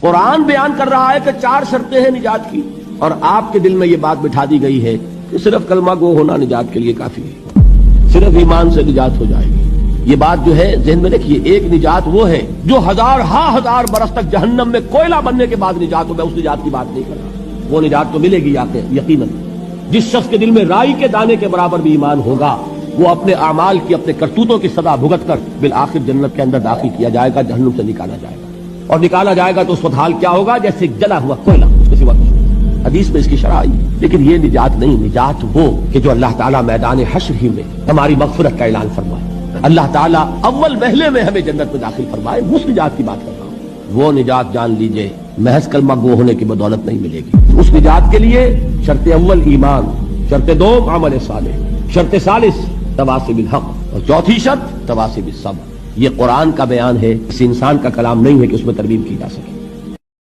قرآن بیان کر رہا ہے کہ 4 شرطیں ہیں نجات کی، اور آپ کے دل میں یہ بات بٹھا دی گئی ہے کہ صرف کلمہ گو ہونا نجات کے لیے کافی ہے، صرف ایمان سے نجات ہو جائے گی۔ یہ بات جو ہے ذہن میں رکھیے، ایک نجات وہ ہے جو ہزار برس تک جہنم میں کوئلہ بننے کے بعد نجات ہو، میں اس نجات کی بات نہیں کر رہا، وہ نجات تو ملے گی یقیناً۔ جس شخص کے دل میں رائی کے دانے کے برابر بھی ایمان ہوگا، وہ اپنے اعمال کی، اپنے کرتوتوں کی سزا بھگت کر بالآخر جنت کے اندر داخل کیا جائے گا، جہنم سے نکالا جائے گا، اور نکالا جائے گا تو اس وقت حال کیا ہوگا؟ جیسے جلا ہوا کوئلہ، اس کے سوا کچھ نہیں۔ حدیث میں اس کی شرح آئی۔ لیکن یہ نجات نہیں، نجات وہ کہ جو اللہ تعالیٰ میدان حشر ہی میں ہماری مغفرت کا اعلان فرمائے، اللہ تعالیٰ اول وہلے میں ہمیں جنت میں داخل فرمائے، اس نجات کی بات کر رہا ہوں۔ وہ نجات جان لیجئے محض کلمہ گو ہونے کی بدولت نہیں ملے گی۔ اس نجات کے لیے شرط اول ایمان، شرط دوم عمل صالح، شرط ثالث تواصی بالحق، اور چوتھی شرط تواصی بالصبر۔ یہ قرآن کا بیان ہے، کسی انسان کا کلام نہیں ہے کہ اس میں ترمیم کی جا سکے۔